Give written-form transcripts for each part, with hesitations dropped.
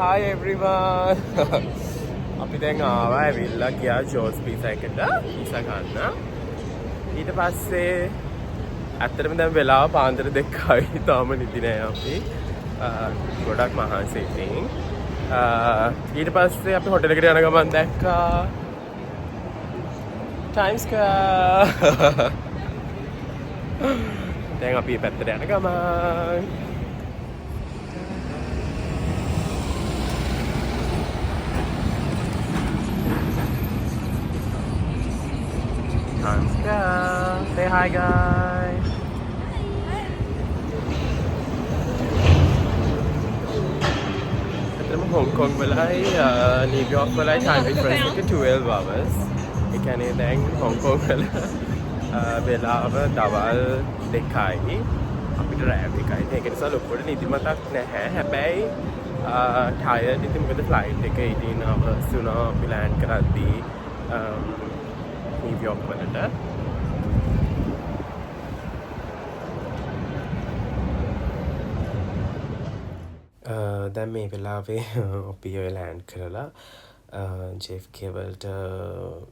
Hi everyone. අපි දැන් ආවා ඇවිල්ලා ගියා ජෝස් පීසා එකට පීසා ගන්න. ඊට පස්සේ ඇත්තටම දැන් වෙලාව පාන්දර 2යි. තාම නිදි නෑ අපි. ගොඩක් මහන්සි ඉතින්. ඊට පස්සේ අපි හොටෙල් එකට යන ගමන් දැක්කා Times Square. දැන් අපි මේ පැත්තට යන ගමන් Times Square. Say hi guys. ඇත්තටම හොංකොං වලයි නිව්යෝර්ක් වලයි time difference එක 12 hours. ඒ කියන්නේ දැන් හොංකොං වල වෙලාව දවල් 2යි. අපිට රෑ 2යි. ඒක නිසා ලොකුවට නිදිමතක් නැහැ. හැබැයි tired ඉතින් මොකද flight එක 18 hours වුණා අපි land කරද්දී නිව්යෝර්ක් වලට. දැන් මේ වෙලාවේ අපි ඔය ලෑන්ඩ් කරලා JFK වලට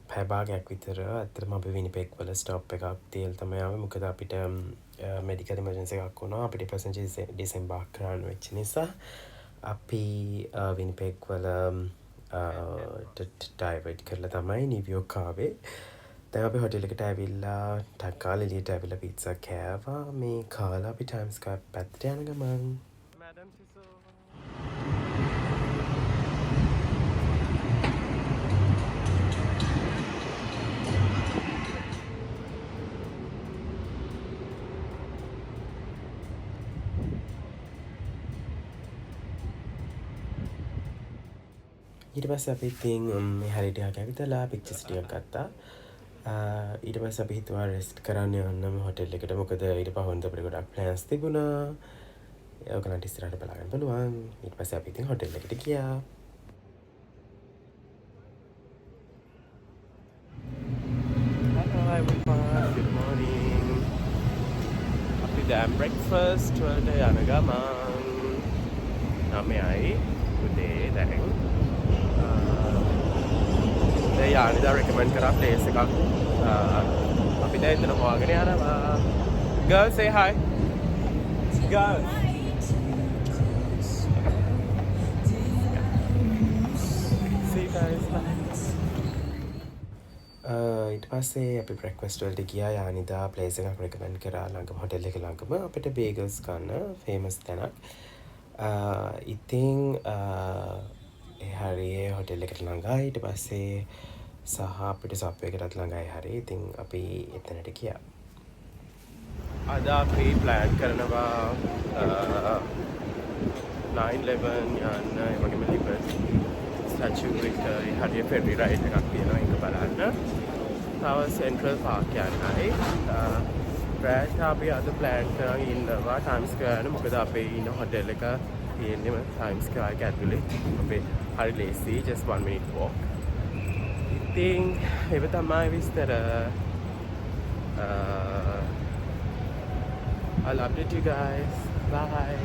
පැය භාගයක් විතර ඇත්තටම අපි විනිපෙග් වල ස්ටොප් එකක් තියලා තමයි ආවේ. මොකද අපිට මෙඩිකල් ඉමර්ජන්සි එකක් වුණා. අපිට පැසෙන්ජර්ස් ඩිසෙම්බර් කරන්න වෙච්ච නිසා අපි විනිපෙග් වල ඩයිවර්ට් කරලා තමයි නිව්යෝර්ක් ආවේ. දැන් අපි හොටෙල් එකට ඇවිල්ලා ටක් කාලා එළියට ඇවිල්ලා පීට්සා කෑවා. මේ කාලා අපි ටයිම්ස් ස්ක්වයර් පැත්තට යන ගමන් මැඩම් සිසෝ ඊට පස්සේ අපි ඉතින් මේ හරියට ඇවිදලා පික්චර්ස් ටිකක් ගත්තා. ඊට පස්සේ අපි හිතුවා රෙස්ට් කරන්න යන්නම හොටෙල් එකට. මොකද ඊට පහුවෙන්ද අපිට ගොඩක් ප්ලෑන්ස් තිබුණා. ඔයගලන්ට ඉස්සරහට බලාගන්න පුළුවන්. ඊට පස්සේ අපි ඉතින් හොටෙල් එකට ගියා. Hello everyone. Good morning. අපි දැන් breakfast වලට යන ගමන් 9යි උදේ දැන්. යානිදා recommend කරා place එකක්. අපි දැන් එතන හොයාගෙන යනවා. Girls say hi. Girls. See you guys. Bye. ඊට පස්සේ අපි breakfast වලට ගියා. යානිදා place එකක් recommend කරා ළඟම hotel එක ළඟම අපිට bagels ගන්න famous තැනක්. ඉතින් ඒ හරියේ hotel එකට ළඟයි. ඊට පස්සේ සහ අපිට සබ්වේ එකටත් ළඟයි හරිය. ඉතින් අපි එතනට ගියා. අද අපි ප්ලෑන් කරනවා 9/11 යන්න ඒ වගේම ලිබර්ටි ස්ටැචු එක හරිය ෆෙරි රයිඩ් එකක් තියෙනවා ඒක බලන්න. තව සෙන්ට්‍රල් පාක් යන්නයි. රෑට අපි අද ප්ලෑන් කරන් ඉන්නවා ටයිම්ස් ස්ක්වයර් යන්න. මොකද අපේ ඉන්න හොටෙල් එක තියෙන්නේ ටයිම්ස් ස්ක්වයර් එක ඇතුලේ. අපේ හරි ලේසි just 1 minute walk. ඉතින් ඒක තමයි විස්තර. I'll update you guys. Bye.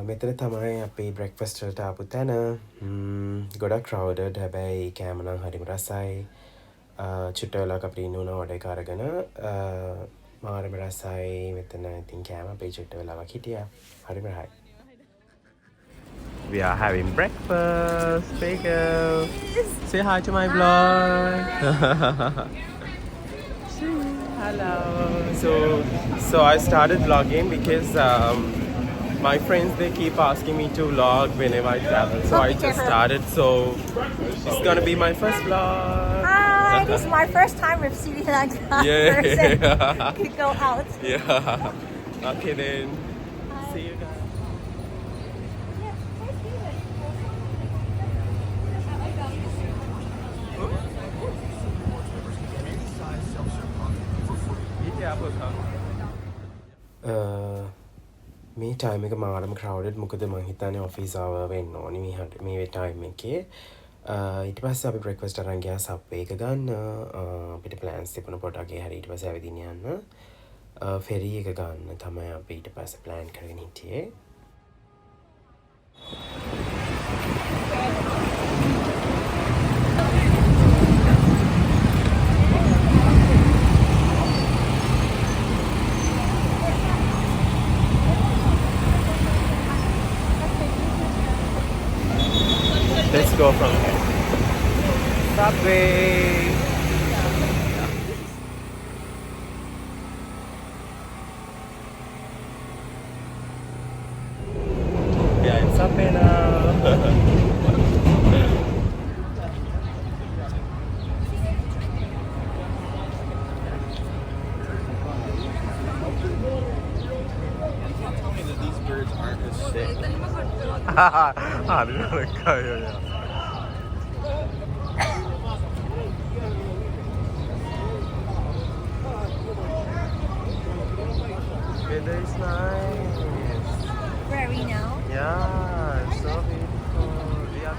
මෙතන තමයි අපි breakfast වලට ආපු තැන. ගොඩක් crowded හැබැයි කෑම නම් හරිම රසයි. චුට්ට වෙලාවක අපිට ඉන්න උනා order එක අරගෙන මාරම රසයි. මෙතන ඉතින් කෑම අපේ චුට්ට වෙලාවක් හිටියා. හරිම රහයි. We are having breakfast. Bagel. Say hi to my vlog. Hello. So I started vlogging because my friends they keep asking me to vlog whenever I travel. So I just started. So it's gonna be my first vlog. Hi, this is my first time with Sri Lanka person. Could go out. Yeah. Okay then. See you guys. මේ time එක මාරම crowded. මොකද මං හිතන්නේ office hour වෙන්න ඕනි මේ time එකේ. ඊට පස්සේ අපි breakfast අරන් ගියා subway එක ගන්න. අපිට plans තිබුණ පොඩක් ඒ හරිය ඊට පස්සේ ඇවිදින්න යන්න. ferry එක ගන්න තමයි අපි ඊට පස්සේ plan කරගෙන හිටියේ. Let's go from here. Subway. Yeah, it's Subway now. Tell me that these birds aren't as sick. Weather is nice. Where are we now? Yeah, it's so beautiful. Yeah.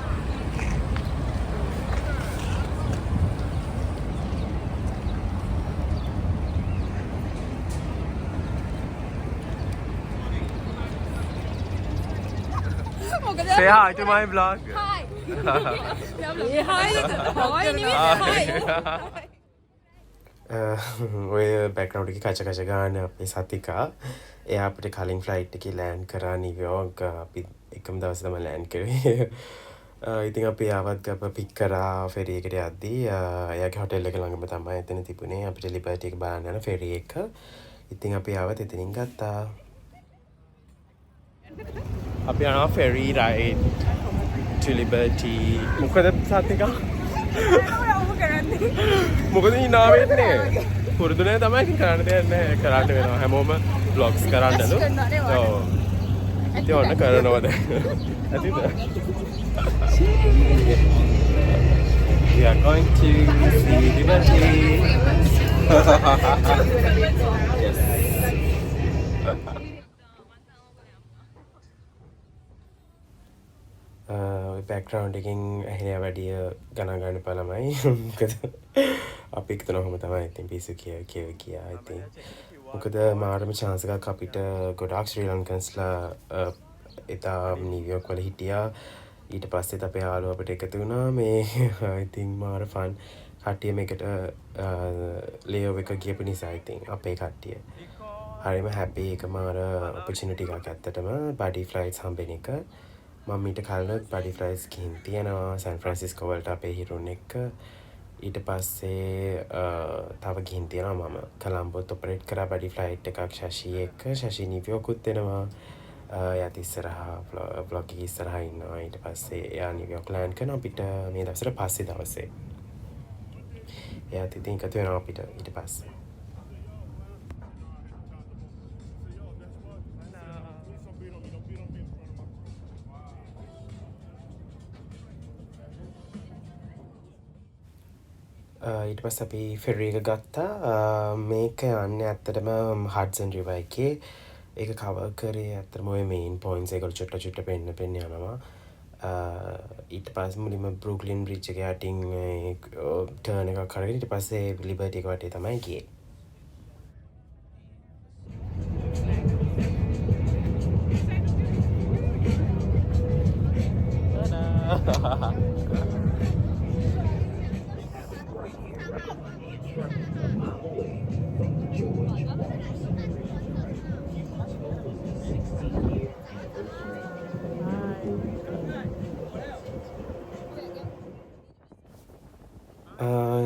Say hi to my vlog. Hi. Hi. ඔය background එකේ කච කච ගාන අපේ සතිකා එයා අපිට කලින් flight එකේ land කරා New York අපි එකම දවසේ තමයි ලෑන්ඩ් කරේ. ඉතින් අපි ආවත් අප පික් කරා ෆෙරි එකට යද්දී එයාගේ හොටෙල් එක ළඟම තමයි එතන තිබුණේ අපිට ලිබර්ටි එක බලන්න යන ෆෙරි එක. ඉතින් අපි ආවත් එතනින් ගත්තා. අපි යනවා ෆෙරි රයිඩ් to Liberty. මොකද සතිකා? මොකද hina වෙන්නේ? පුරුදු නැහැ තමයි ඉතින් කරන්න දෙයක් නැහැ. කරන්න වෙනවා. හැමෝම vlogs කරන්නලු. ඔව්. ඉතින් ඔන්න කරනවා දැන්. ඇතිද? We are going to see Liberty. Yes. Background එකකින් ඇහෙන වැඩිය ගණන් ගන්න පළමයි. මොකද අපි හිතන ඔහොම තමයි ඉතින් පිස්සු කියා ඉතින්. මොකද මාරම chance එකක් අපිට ගොඩාක් ශ්‍රී ලංකන්ස්ලා එදා නිව්යෝර්ක් වල හිටියා. ඊට පස්සෙත් අපේ යාළුවෝ අපිට එකතු වුණා මේ ඉතින් මාර ෆන් කට්ටිය මේකට ලේව් එක ගියපු නිසා ඉතින් අපේ කට්ටිය හරිම හැපි. එක මාර ඔපචුනිටි එකක් ඇත්තටම බඩි ෆ්ලයිට්ස් හම්බෙන එක. මම ඊට කලින් බඩි ෆ්ලයිට්ස් ගිහින් තියෙනවා සෑන් ෆ්‍රැන්සිස්කෝ වලට අපේ හිරුන් එක්ක. ඊට පස්සේ තව ගිහින් තියෙනවා මම කොලම්බෝත් ඔපරේට් කරා බඩි ෆ්ලයිට් එකක් ශෂී එක්ක. ශෂී නිව්යෝර්කුත් එනවා. එයාත් ඉස්සරහා බ්ලොග් එකේ ඉස්සරහා ඉන්නවා. ඊට පස්සේ එයා නිව්යෝර්ක් ලෑන්ඩ් කරනවා අපිට මේ දවසට පස්සේ දවසේ. එයාත් ඉතින් එකතු වෙනවා අපිට ඊට පස්සේ. ඊට පස්සේ අපි ෆෙරි එක ගත්තා. මේක යන්නේ ඇත්තටම හඩ්සන් රිවර් එකේ. ඒක කවර් කරේ ඇත්තටම ඔය මේන් පොයින්ට්ස් ඒකට චුට්ට පෙන්න යනවා. ඊට පස්සේ මුලින්ම බෘක්ලින් බ්‍රිජ් එක යටින් ටර්න් එකක් කරගෙන ඊට පස්සේ ලිබර්ටි එක වටේ තමයි ගියේ.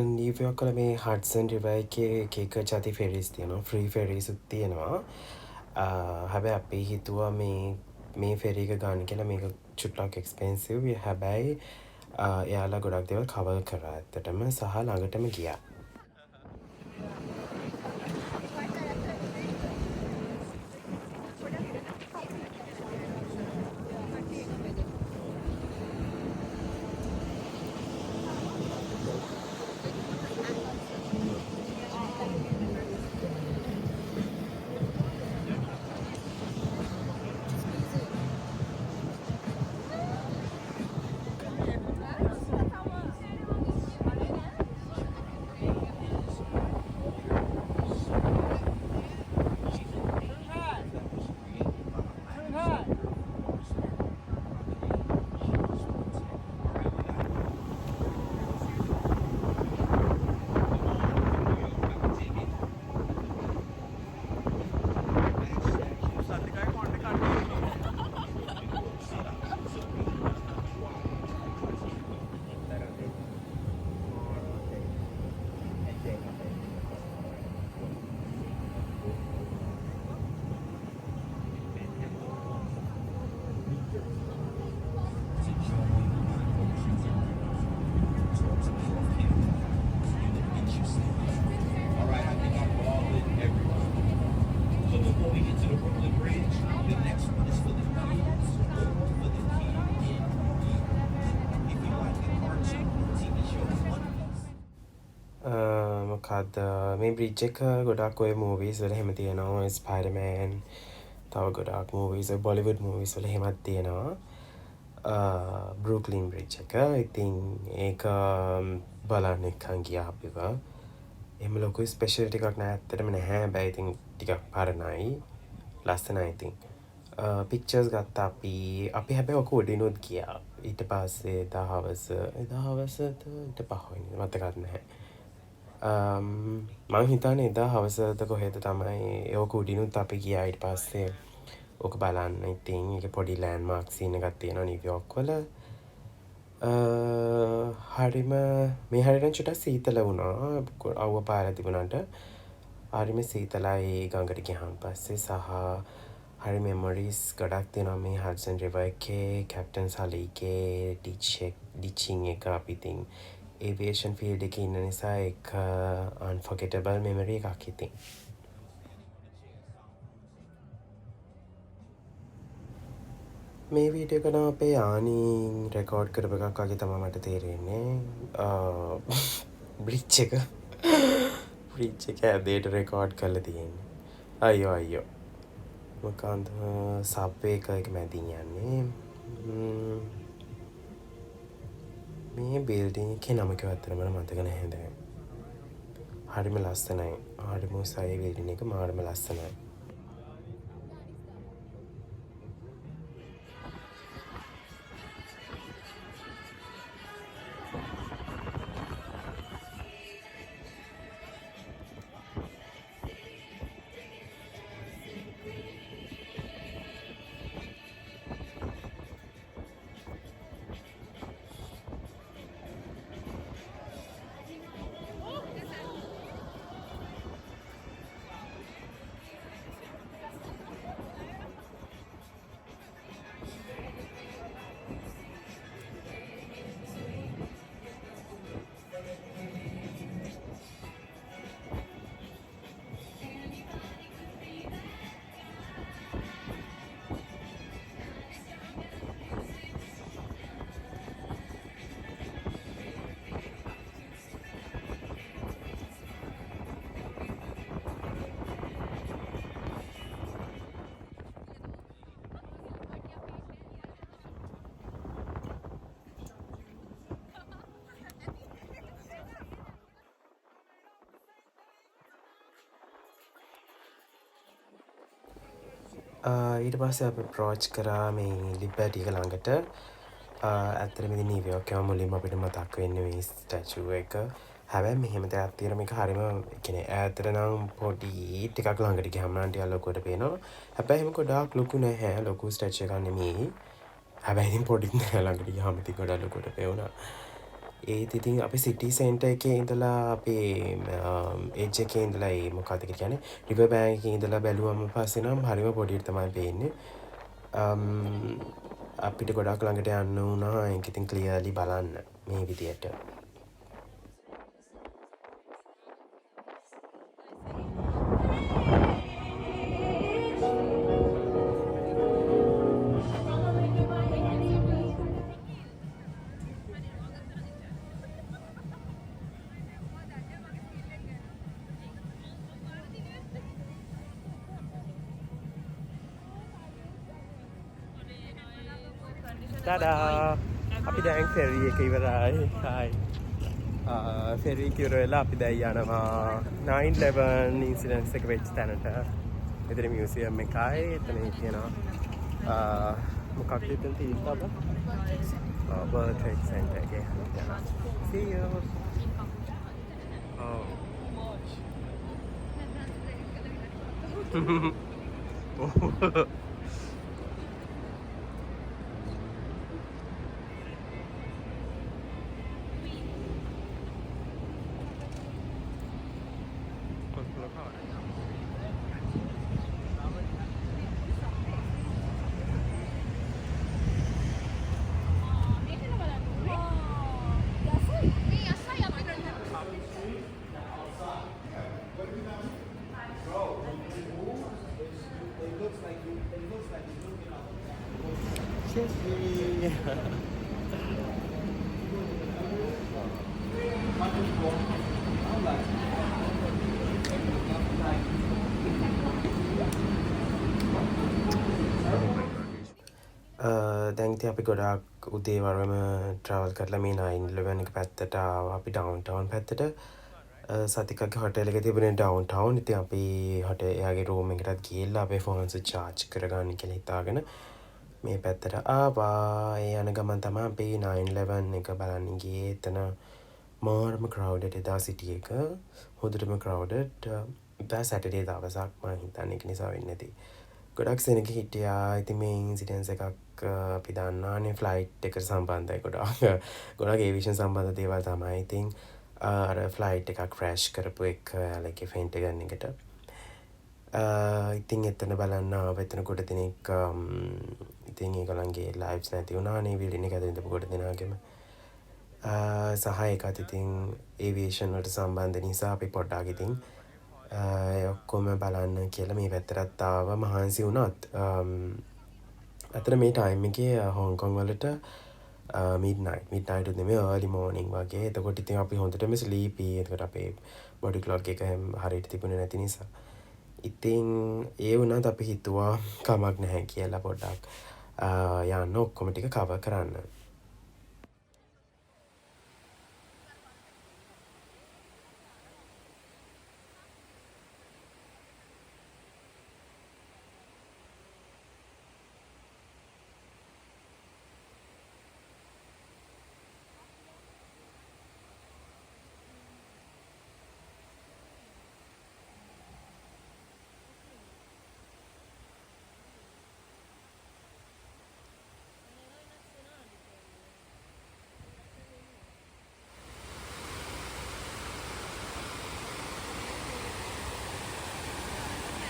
නිව්යෝර්ක් වල මේ හඩ්සන් රිවර් එකේ එක ජාති ෆෙරිස් තියෙනවා. ෆ්‍රී ෆෙරිස්ුත් තියෙනවා. හැබැයි අපි හිතුවා මේ ෆෙරි එක ගන්න කියලා. මේක චුට්ටක් එක්ස්පෙන්සිව්. හැබැයි එයාලා ගොඩක් දේවල් කවර් කරා ඇත්තටම සහ ළඟටම ගියා. මොකක්ද මේ බ්‍රිජ් එක ගොඩක් ඔය මූවීස් වල එහෙම තියෙනවා ස්පයිඩර්මෑන් තව ගොඩක් මූවීස් බොලිවුඩ් මූවීස් වල එහෙමත් තියෙනවා බෘක්ලින් බ්‍රිජ් එක ඉතින් ඒක බලන්න එක්කන් ගියා අපිව එහෙම ලොකු ස්පෙෂල් ටිකක් නෑ ඇත්තටම නැහැ හැබැයි ඉතින් ටිකක් පරණයි ලස්සනයි ඉතින් පික්චර්ස් ගත්තා අපි හැබැයි ඔක උඩිනුත් ගියා ඊට පස්සේ එදා හවසද ඊට පහුවෙනි මතකත් නැහැ මං හිතන්නේ එදා හවසද කොහෙද තමයි ඕක උඩිනුත් අපි ගියා ඊට පස්සේ ඕක බලන්න ඉතින් ඒක පොඩි ලෑන්ඩ්මාර්ක් සීන් එකක් තියෙනවා නිව්යෝක් වල හරිම මේ හරියට චුට්ටක් සීතල වුණා අවුව පාර තිබුණාට හරිම සීතලයි ගඟට ගියාන් පස්සේ සහ හරි මෙමොරීස් ගොඩක් තියෙනවා මේ හඩ්සන් රිවර් එකේ කැප්ටන් සලීගේ ඩිචින් එක අපි ඉතින් ඒවියේෂන් ෆීල්ඩ් එකේ ඉන්න නිසා ඒක අන්ෆොගෙටබල් මෙමරි එකක් ඉතින් මේ වීඩියෝ එක නම් අපේ යානින් රෙකෝඩ් කරපු එකක් වගේ තමයි මට තේරෙන්නේ බ්‍රිජ් එක ඇදේට රෙකෝඩ් කරලා තියෙන්නේ අයියෝ මොකන්ද සබ්වේ එක මැදින් යන්නේ මේ බිල්ඩින් එකේ නම කිව්ව ඇත්තටම මතක නැහැ දැන් හරිම ලස්සනයි හරිම උසයි බිල්ඩින් එක මාරම ලස්සනයි ඊට පස්සේ අපි ප්‍රෝච් කරා මේ ලිබර්ටි එක ළඟට ඇත්තටම ඉතින් නිව්යෝර්ක් එකම මුලින්ම අපිට මතක් වෙන්නේ මේ ස්ටැචුව එක හැබැයි මෙහෙම දෙයක් තියෙන මේක හරියම කියන්නේ ඈතට නම් පොඩි ටිකක් ළඟට ගියාම නම් ටිකක් ලොකුවට පේනවා හැබැයි එහෙම ගොඩාක් ලොකු නැහැ ලොකු ස්ටැචු එකක් නෙමෙයි හැබැයි ඉතින් පොඩිත් නෑ ළඟට ගියාම ඉතින් ගොඩාක් ලොකුවට පේනවා ඒත් ඉතින් අපි සිටි සෙන්ටර් එකේ ඉඳලා අපේ එජ් එකේ ඉඳලා ඒ මොකක්ද කියන්නේ රිවර් බැංක් එකේ ඉඳලා බැලුවම පස්සේ නම් හරිම පොඩියට තමයි පේන්නේ අපිට ගොඩක් ළඟට යන්න වුණා ඒක ඉතින් ක්ලියර්ලි බලන්න මේ විදියට tada අපි දැන් ෆෙරි එක ඉවරයි හයි ෆෙරි එක ඉවර වෙලා අපි දැන් යනවා 9/11 ඉන්සිඩන්ට්ස් එක වෙච්ච තැනට එතන මියුසියම් එකයි එතන කියනවා මොකක්ද එතන තියෙන්නේ World Trade Center එකේ see you oh දැන් ඉතින් අපි ගොඩාක් උදේ වරම ට්‍රැවල් කරලා මේ 911 එක පැත්තට ආවා අපි ඩවුන්ටවුන් පැත්තට. සතිකගේ හොටෙල් එක තිබුණේ ඩවුන්ටවුන්. ඉතින් අපි එයාගේ රූම් එකටත් ගිහිල්ලා අපේ ෆෝන්ස් චාර්ජ් කරගන්න කියලා හිතාගෙන මේ පැත්තට ආවා. ඒ යන ගමන් තමයි අපි 911 එක බලන්න ගියේ. එතන මාරම ක්‍රවුඩඩ් එදා සිටි එක. හොඳටම ක්‍රවුඩඩ්. එදා සැටර්ඩේ දවසක් මම හිතන්නේ ඒක නිසා වෙන්නේ නැති. ගොඩක් සෙනග හිටියා. ඉතින් මේ ඉන්සිඩන්ස් එකක් අපි දන්නානේ ෆ්ලයිට් එකට සම්බන්ධයි ගොඩක් ඒවිෂන් සම්බන්ධ දේවල් තමයි. ඉතින් අර ෆ්ලයිට් එකක් ක්‍රෑෂ් කරපු එක යාළුවෙක්ගේ ෆ්‍රෙන්ඩ් ගන්න එකට. ඉතින් එතන බලන්න ආව. එතන ගොඩ දෙනෙක් ඉතින් ඒගොල්ලන්ගේ ලයිව්ස් නැති වුණානේ බිල්ඩින් එක ඇතුළේ ඉඳපු ගොඩ දෙනාගේම. සහ ඒකත් ඉතින් ඒවියේෂන් වලට සම්බන්ධ නිසා අපි පොඩ්ඩක් ඉතින් ඔක්කොම බලන්න කියලා මේ පැත්තටත් ආවා. මහන්සි වුණත් අතන මේ ටයිම් එකේ හොංකොං වලට මිඩ්නයිට් උත් නෙමෙයි early morning වගේ. එතකොට ඉතින් අපි හොඳටම ස්ලීපි. එතකොට අපේ බොඩි ක්ලොක් එක හරියට තිබුණේ නැති නිසා. ඉතින් ඒ වුණත් අපි හිතුවා කමක් නැහැ කියලා පොඩ්ඩක් යන්න ඔක්කොම ටික කවර් කරන්න.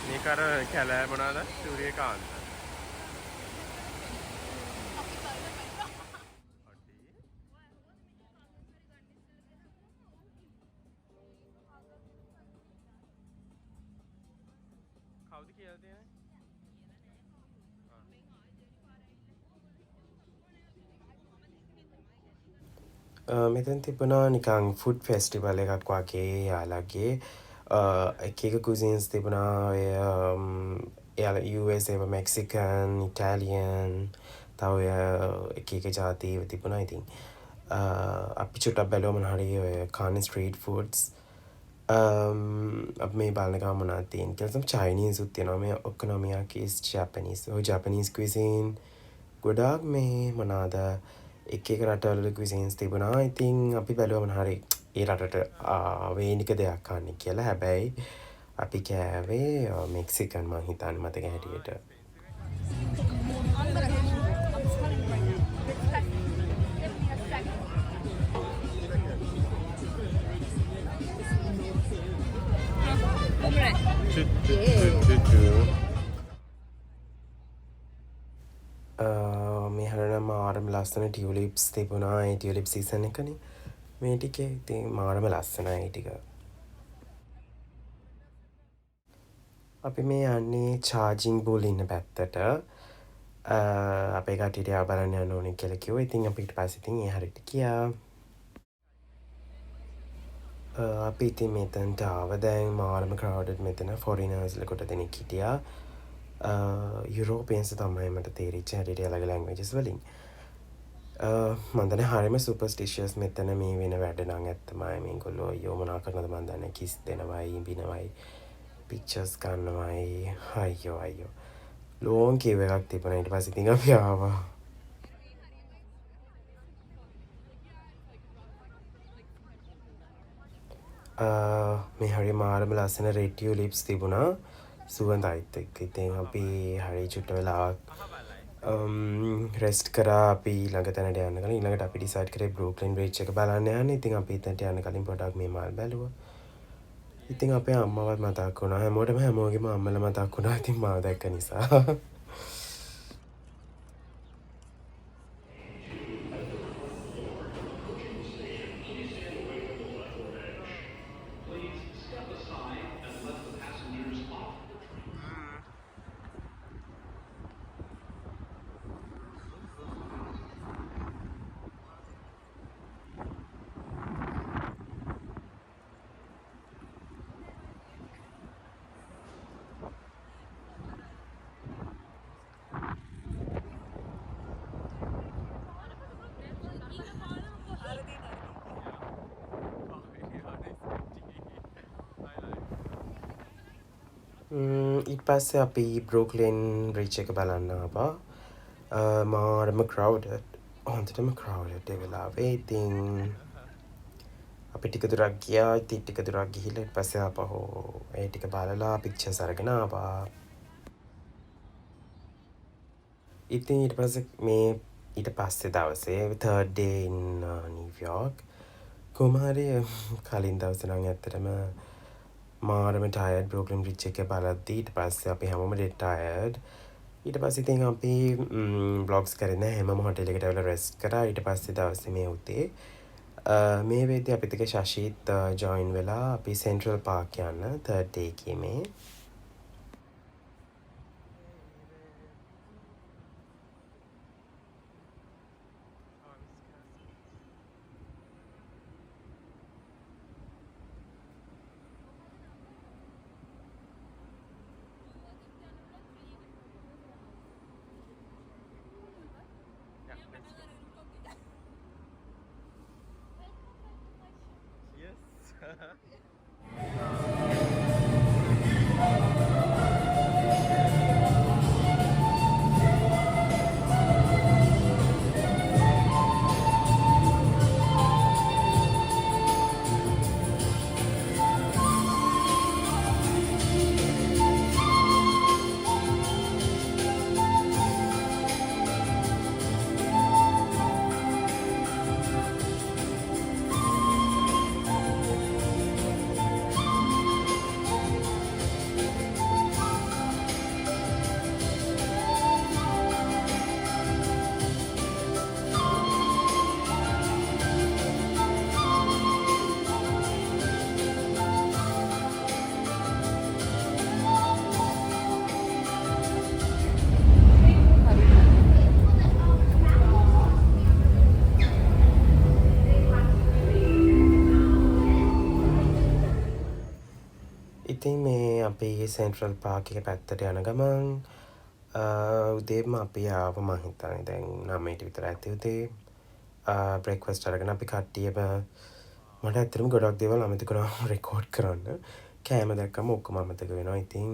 මේක අර කැලෑ මොනවාද? සූර්යකාන්ත. කවුද කියලා තියෙන්නේ? මෙතන තිබුණා නිකං ෆුඩ් ෆෙස්ටිවල් එකක් වගේ යාළගේ. එක එක කුසින්ස් තිබුණා. එයාලා US ඒවා මෙක්සිකන්, ඉටාලියන් තව එක එක ජාති තිබුණා. ඉතින් අපි චුට්ටක් බැලුවා මොනවා හරි ඔය කානේ ස්ට්‍රීට් ෆුඩ්ස්. අපි මේ බලන ගමන් මොනවද තියෙන්නේ කියලා. සම් චයිනීස් උත් තියෙනවා. මේ ඔකොනොමියාකිස් ජැපනීස්. ඔය ජැපනීස් ක්විසින් ගොඩාක් මේ මොනවාද එක එක රටවල ක්විසින්ස් තිබුණා. ඉතින් අපි බැලුවා මොනවා හරි ඒ රටට වේනික දෙයක් කන්න කියලා. හැබැයි අපි කෑවේ මෙක්සිකන් මං හිතන්නේ මතක හැටියට. මේ හැරෙන මාරම ලස්සන ටියුලිප්ස් තිබුණා. ඒ ටියුලිප් සීසන් එකනේ මේ ටිකේ. ඉතින් මාරම ලස්සනයි ඒ ටික. අපි මේ යන්නේ චාර්ජිං බුල් ඉන්න පැත්තට. අපේ කට්ටියට ආව බලන්න යන්න ඕනේ කියලා කිව්වා. ඉතින් අපි ඊට පස්සේ ඉතින් ඒ හරියට ගියා. අපි ඉතින් මෙතනට ආව. දැන් මාරම ක්‍රවුඩඩ් මෙතන. ෆොරිනර්ස්ලා කොට දෙනෙක් හිටියා. යුරෝපියන්ස් තමයි මට තේරිච්ච හැටියට එයාලගේ ලැන්ග්වේජස් වලින්. මම දන්නේ හරියම සුපර්ස්ටිෂියස් මෙතන මේ වෙන වැඩ නම් ඇත්තමයි. මේගොල්ලෝ අයියෝ මොනා කරනවද මන් දන්නේ. කිස් දෙනවයි, බිනවයි, පික්චර්ස් ගන්නවයි. අයියෝ ලෝන් කීව එකක් තිබුණා. ඊට පස්සේ ඉතින් අපි ආවා. මේ හරි මාරම ලස්සන රෙඩ් ටියුලිප්ස් තිබුණා. සුවඳයිත් එක්ක. ඉතින් අපි හරි චුට්ට වෙලාවක් රෙස්ට් කරා. අපි ඊළඟ තැනට යන්න කලින් ඊළඟට අපි ඩිසයිඩ් කරේ බෲක්ලින් බ්‍රිජ් එක බලන්න යන්න. ඉතින් අපි එතනට යන්න කලින් පොඩක් මේ මල් බැලුවා. ඉතින් අපේ අම්මවත් මතක් වුණා. හැමෝගෙම අම්මලා මතක් වුණා. ඉතින් මාව දැක්ක නිසා. ඊට පස්සේ අපි බ්‍රෝක්ලින් බ්‍රිජ් එක බලන්න ආවා. මාරම ක්‍රවුඩඩ්. හොඳටම ක්‍රවුඩඩ් ඒ වෙලාවේ. ඉතින් අපි ටික දුරක් ගියා. ඉතින් ටික දුරක් ගිහිල්ලා ඊට පස්සේ ආපහු ඒ ටික බලලා පික්චර්ස් අරගෙන ආවා. ඉතින් ඊට පස්සේ දවසේ third day in New York. කොහොම හරි කලින් දවසේ නම් ඇත්තටම මාරම ටයර්ඩ් බ්‍රෝක්ලින් බ්‍රිජ් එක බලද්දී. ඊට පස්සේ අපි හැමෝම ඩෙඩ් ටයර්ඩ්. ඊට පස්සේ ඉතින් අපි බ්ලොග්ස් කරගෙන හැමෝම හොටෙල් එකට ඇවිල්ලා රෙස්ට් කරා. ඊට පස්සේ දවසේ මේ උදේ මේ වෙද්දී අපිත් එක්ක ශෂීත් ජොයින් වෙලා අපි සෙන්ට්‍රල් පාක් යන්න third day එකේ මේ. ඉතින් මේ අපි සෙන්ට්‍රල් පාක් එක පැත්තට යන ගමන් උදේම අපි ආව මං හිතන්නේ දැන් 9ට විතර ඇති උදේ. බ්‍රේක්ෆාස්ට් අරගෙන අපි කට්ටියම මට ඇත්තටම ගොඩක් දේවල් අමතක වුණා රෙකෝඩ් කරන්න. කෑම දැක්කම ඔක්කොම අමතක වෙනවා. ඉතින්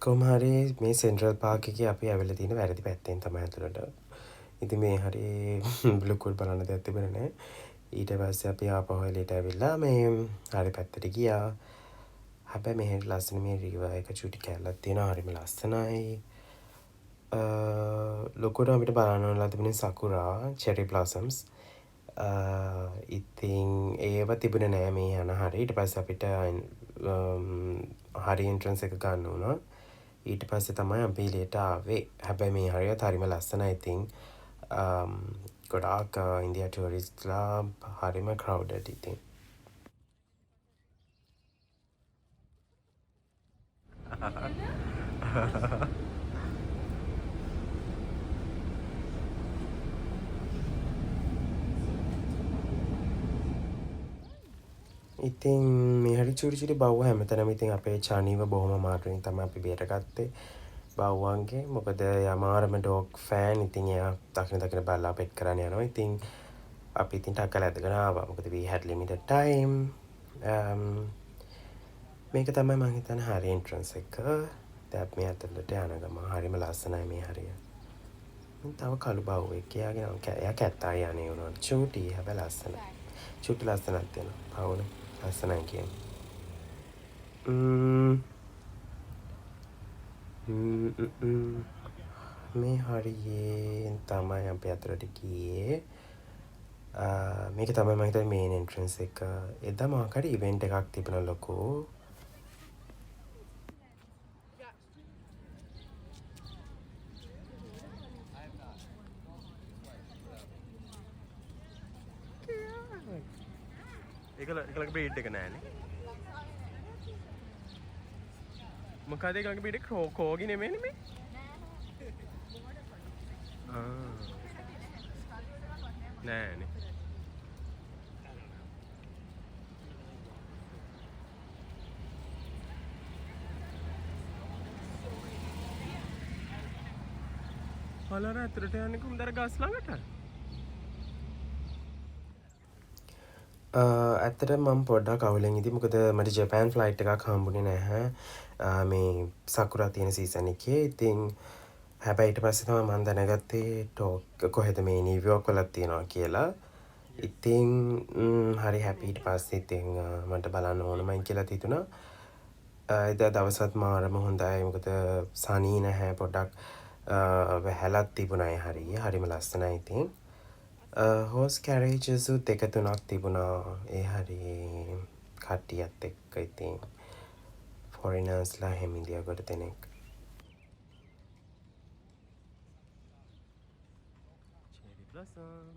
කොහොම හරි මේ සෙන්ට්‍රල් පාක් එකේ අපි ඇවිල්ලා තියෙන වැරදි පැත්තෙන් තමයි ඇතුළට. ඉතින් මේ හරි බ්ලුකුඩ් බලන්න දෙයක් තිබුණේ නැහැ. ඊට පස්සේ අපි ආපහු එළියට ඇවිල්ලා මේ හරි පැත්තට ගියා. හැබැයි මෙහෙට ලස්සන මේ රිවර් එක චුටි කැලලක් තියෙනවා. හරිම ලස්සනයි. ලොකුට අපිට බලන්න ලැබුණේ සකුරා චෙරි බ්ලොසම්ස්. ඉතින් ඒව තිබුණේ නෑ මේ යන හරිය. ඊට පස්සේ අපිට හරි එන්ට්‍රන්ස් එක ගන්න වුණා. ඊට පස්සේ තමයි අපි එළියට ආවේ. හැබැයි මේ හරියත් හරිම ලස්සනයි. ඉතින් ගොඩාක් ඉන්දියා ටූරිස්ට්ලා හරිම ක්‍රවුඩඩ් ඉතින්. ඉතින් මේ හරි චුටි බව්ව හැමතැනම ඉතින් අපේ චානීව බොහොම අමාරුවෙන් තමයි අපි බේරගත්තේ බව්වන්ගේ. මොකද යමාරම ඩොග් ෆෑන්. ඉතින් එයා දකින බලලා පෙට් කරන්න යනවා. ඉතින් අපි ඉතින් ටක්කල ඇදගෙන ආවා. මොකද we had limited time. මේක තමයි මං හිතන්නේ හරි එන්ට්‍රන්ස් එක. දැන් මේ ඇතුළට යන ගමන් හරිම ලස්සනයි මේ හරිය. තව කළු බව්වෙක්. එයා කැත්තයි යන්නේ උනොත් චූටි හැබැයි ලස්සනයි. චුටි ලස්සනක් තියෙනවා. පවුන ලස්සනයි කියන්නේ. මේ හරියෙන් තමයි අපි අතරට ගියේ. මේක තමයි මම හිතන්නේ මේන් එන්ට්‍රන්ස් එක. එදා මොකක් හරි ඉවෙන්ට් එකක් තිබුණා ලොකු. එකලගේ බ්‍රීඩ් එක නෑනේ. මොකද එකලගේ බ්‍රීඩ් එක කෝගි නෙමෙයිනේ මේ. නෑනේ. හලර ඇතුළට යන්නේ කොහොමද අර ගස් ළඟට? ඇත්තට මම පොඩ්ඩක් අවුලෙන් ඉදි මොකද මට ජපෑන් ෆ්ලයිට් එකක් හම්බුනේ නැහැ මේ සකුරා තියෙන සීසන් එකේ. ඉතින් හැබැයි ඊට පස්සේ තමයි මම දැනගත්තේ ටෝක් කොහෙද මේ නිව්යෝක් වලත් තියෙනවා කියලා. ඉතින් හරි හැපි ඊට පස්සේ ඉතින් මට බලන්න ඕනමයි කියලා හිතුණා. එදා දවසත් මාරම හොඳයි මොකද සනී නැහැ පොඩ්ඩක් වැහැලක් තිබුණා හරිම ලස්සනයි ඉතින්. හෝස් කැරේජසුත් දෙක තුනක් තිබුණා ඒ හරි කට්ටියත් එක්ක ඉතින් ෆොරිනර්ස්ලා හැමිදිය කොට දෙනෙක්. Cherry blossom.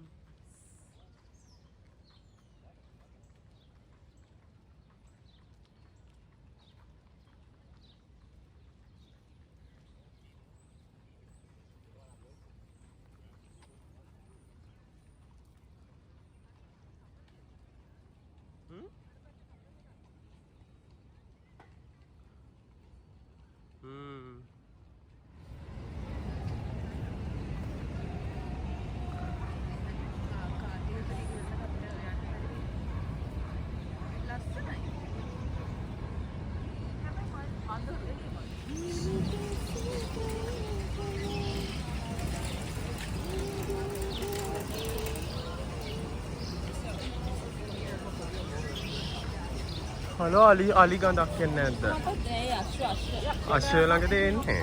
හලෝ අලි ගඳක් එන්නේ නැද්ද? අශ්වය ළඟද එන්නේ?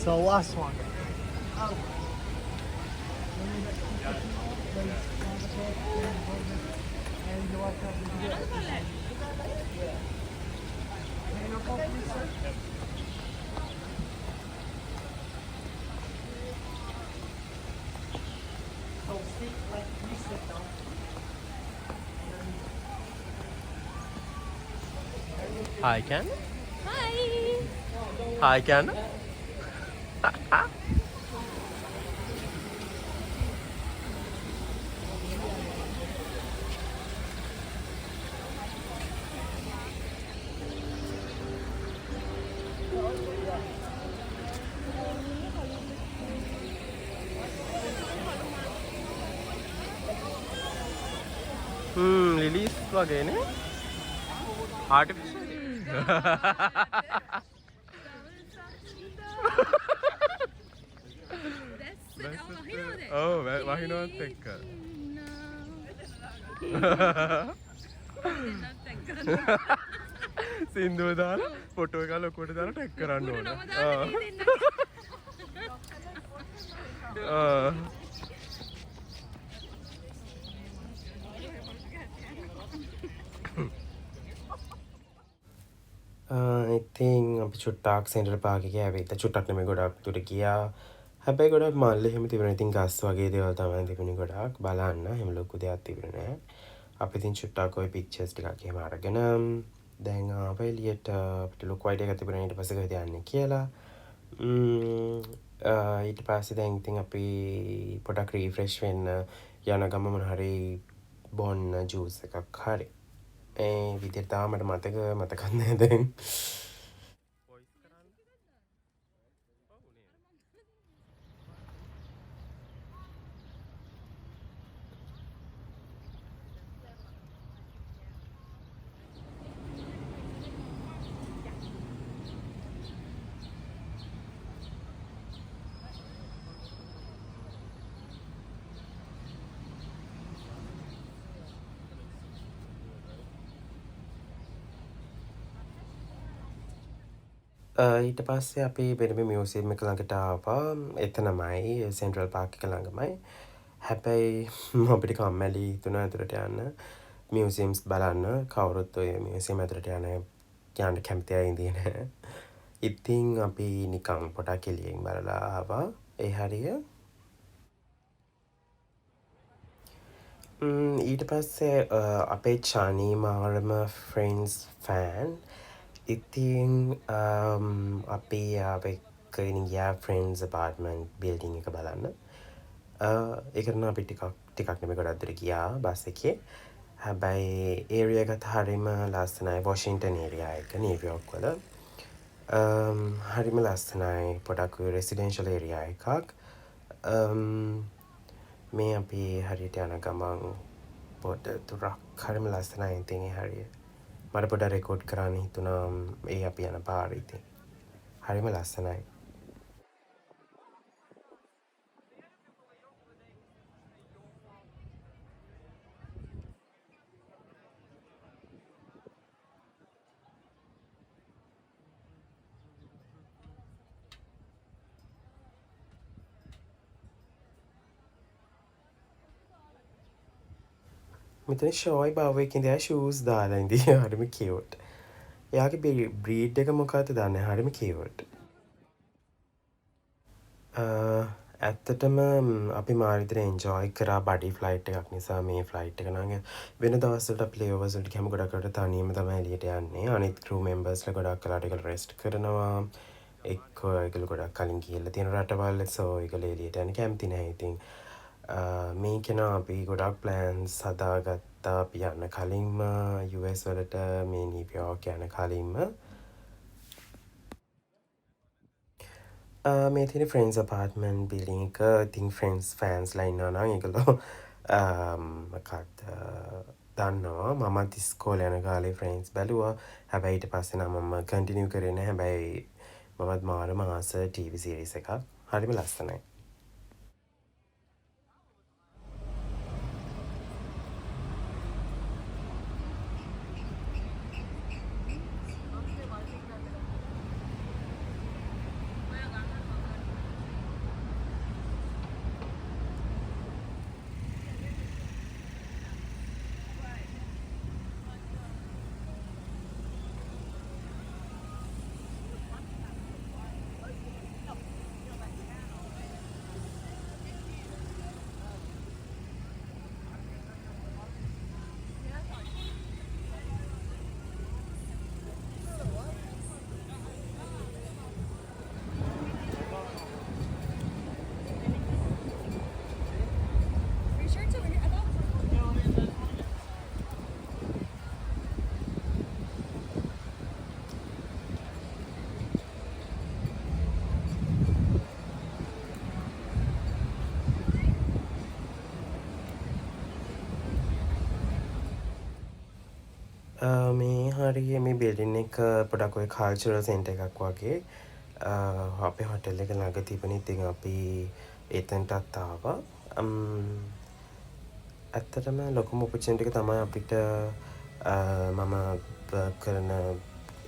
So last one. Hi, Ken. Hi. Hi, Ken. Lilies වගේනේ. Artificial. Oh, වහිනවත් එක්ක. සින්දුව දාලා ෆොටෝ එක ලොකුවට දාලා ටැග් කරන්න ඕන. ඉතින් අපි චුට්ටක් සෙන්ටර් පාර්ක් එකේ ඇවිත් චුට්ටක් නෙමෙයි ගොඩක් දුර ගියා. හැබැයි ගොඩක් මල් එහෙම තිබුණා. ඉතින් ගස් වගේ දේවල් තමයි තිබුණේ ගොඩක්. බලන්න එහෙම ලොකු දෙයක් තිබුණේ නැහැ. අපි ඉතින් චුට්ටක් ඔය පික්චර්ස් ටිකක් එහෙම අරගෙන දැන් ආව එළියට අපිට ලොකු අයිඩියා එකක් තිබුණා ඊට පස්සේ කොහෙද යන්නේ කියලා. ඊට පස්සේ දැන් ඉතින් අපි පොඩක් රිෆ්‍රෙෂ් වෙන්න යන ගම මොන හරි බොන්න ජූස් එකක් හරි ඒ විදිහට තාම මට මතකත් නැහැ දැන්. ඊට පස්සේ අපි වෙනම මියුසියම් එක ළඟට ආවා. එතනමයි සෙන්ට්‍රල් පාර්ක් එක ළඟමයි. හැබැයි අපිට කම්මැලි හිතුණා ඇතුළට යන්න මියසියම්ස් බලන්න කවුරුත් ඔය මියසියම් ඇතුළට යන්න කැමති අය ඉඳියේ නැහැ. ඉතින් අපි නිකන් පොඩක් එළියෙන් බලලා ආවා ඒ හරිය. ඊට පස්සේ අපේ චානී මාරම ෆ්‍රෙන්ඩ්ස් ෆෑන්. ඉතින් අපි එක්ක ගියා ෆ්‍රෙන්ඩ්ස් අපාර්ට්මන්ට් බිල්ඩින් එක බලන්න. ඒකට අපි ටිකක් නෙමෙයි ගොඩක් දුර ගියා බස් එකේ. හැබැයි ඒරියා එක හරිම ලස්සනයි. වොෂින්ටන් ඒරියා එක නිව්යෝක් වල. හරිම ලස්සනයි. පොඩක් රෙසිඩෙන්ෂල් ඒරියා එකක්. මේ අපි හරියට යන ගමන් පොඩ දුරක් හරිම ලස්සනයි. ඉතින් ඒ හරිය මට පොඩ රෙකෝඩ් කරන්න හිතුණා ඒ අපි යන පාර. ඉතින් හරිම ලස්සනයි. මෙතන ෂෝයි බාවයකින් දෙයා ෂූස් දාලා ඉඳී. හරිම කියුට්. එයාගේ බ්‍රීඩ් එක මොකක්ද දන්නේ? හරිම කියුට්. ඇත්තටම අපි මාරිතර එන්ජෝයි කරා බඩි ෆ්ලයිට් එකක් නිසා මේ ෆ්ලයිට් එක නම් වෙන දවස්වලට අපි ලේઓවර්ස් වලට ගියාම ගොඩකට තනියම තමයි එළියට යන්නේ. අනිත් ක්‍රූ මෙම්බර්ස්ලා ගොඩක් කලාට ඒගොල්ලෝ රෙස්ට් කරනවා. එක්කෝ ඒගොල්ලෝ ගොඩක් කලින් ගිහලා තියෙන රටවල් සෝ ඒගොල්ලෝ එළියට යන්න කැමති නැහැ. ඉතින් මේකෙන අපි ගොඩක් ප්ලෑන්ස් හදාගත්තා අපි යන්න කලින්ම US වලට මේ නිව්යෝක් යන කලින්ම. මේ තියෙන ෆ්‍රෙන්ඩ්ස් අපාර්ට්මන්ට් බිල්ඩින් එක. ඉතින් ෆ්‍රෙන්ඩ්ස් ෆෑන්ස්ලා ඉන්නවා නම් ඒගොල්ලෝ මොකක්ද දන්නවා. මමත් ඉස්කෝලේ යන කාලේ ෆ්‍රෙන්ඩ්ස් බැලුවා. හැබැයි ඊට පස්සේ නම් මම කන්ටිනියු කරේ නැහැ. හැබැයි මමත් මාරම ආස TV සීරීස් එකක්. හරිම ලස්සනයි. මේ හරිය මේ බිල්ඩින් එක පොඩක් ඔය කල්චරල් සෙන්ටර් එකක් වගේ. අපේ හොටෙල් එක ළඟ තිබුණේ. ඉතින් අපි එතනටත් ආවා. ඇත්තටම ලොකුම ඔපචුනිටි එක තමයි අපිට මම වර්ක් කරන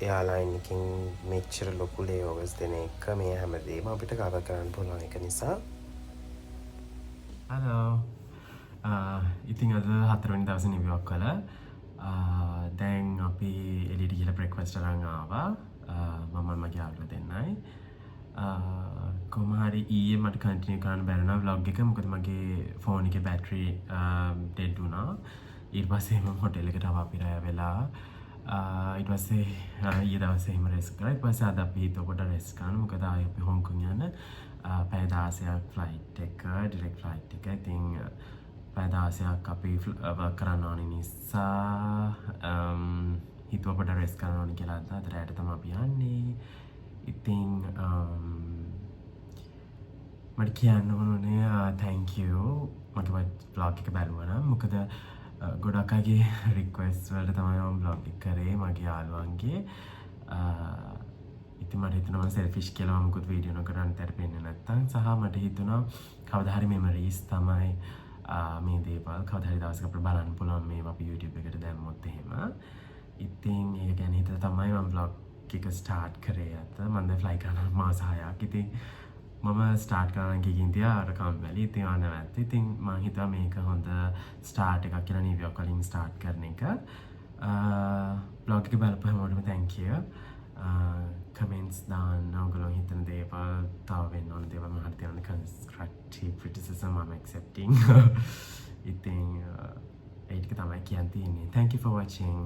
එයාලයින් එකකින් මෙච්චර ලොකු ලේઓවර්ස් දෙන එක. මේ හැමදේම අපිට කවර් කරන්න පුළුවන් එක නිසා. හලෝ. ඉතින් අද 4 වෙනි දවසේ නිව්යෝක් වල දැන් අපි එළියට ගිහලා බ්‍රෙක්ෆාස්ට් අරන් ආවා. මම මගේ යාළුවා දෙන්නයි. කොහොම හරි ඊයේ මට කන්ටිනියු කරන්න බැරි වුණා vlog එක. මොකද මගේ ෆෝන් එකේ බැටරි ඩෙඩ් වුණා. ඊට පස්සේ මම හොටෙල් එකට ආවා අපි රැ වෙලා. ඊට පස්සේ ඊයේ දවසේ හිම රෙස්ට් කරා. ඊට පස්සේ අද අපි හිතුවා පොඩ්ඩක් රෙස්ට් කරන්න. මොකද ආයේ අපි හොංකොං යන පැය 16ක් ෆ්ලයිට් එක ඩිරෙක්ට් ෆ්ලයිට් එක. ඉතින් පැය 16ක් අපි වර්ක් කරන්න ඕනේ නිසා හිතුවා පොඩ්ඩක් රෙස්ට් කරන්න ඕනේ කියලා. අද රැට තමයි අපි යන්නේ. ඉතින් මට කියන්න ඕනේ thank you මගේ vlog එක බැලුවා නම්. මොකද ගොඩක් අයගේ රික්වෙස්ට් වලට තමයි මම vlog එක කරේ මගේ යාළුවන්ගේ. ඉතින් මට හිතුණා සෙල්ෆිෂ් කියලා මම මොකද වීඩියෝ නොකරන්න තැරපෙන්නේ නැත්තම්. සහ මට හිතුණා කවදා හරි මෙමරීස් තමයි මේ දේවල් කවදා හරි දවසක අපිට බලන්න පුළුවන් මේවා අපි YouTube එකට දැම්මොත් එහෙම. ඉතින් ඒක ගැන හිතලා තමයි මම vlog එක ස්ටාර්ට් කරේ. අත මම දැන් ෆ්ලයි කරනවා මාස 6ක්. ඉතින් මම ස්ටාර්ට් කරන්න ගිහින් තියා අර කම්මැලි ඉතින් ආ නැවැත්ත. ඉතින් මම හිතුවා මේක හොඳ ස්ටාර්ට් එකක් කියලා නිව්යෝක් වලින් ස්ටාර්ට් කරන එක. බ්ලොග් එක බලපු හැමෝටම thank you. කමෙන්ට්ස් දාන්න ඔයගොල්ලෝ හිතන දේවල් තව වෙන්න ඕන දේවල් මම හරි තියන constructive criticism I'm accepting. ඉතින් ඒක තමයි කියන්න තියෙන්නේ. Thank you for watching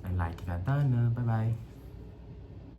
and like එකක් දාන්න. Bye bye.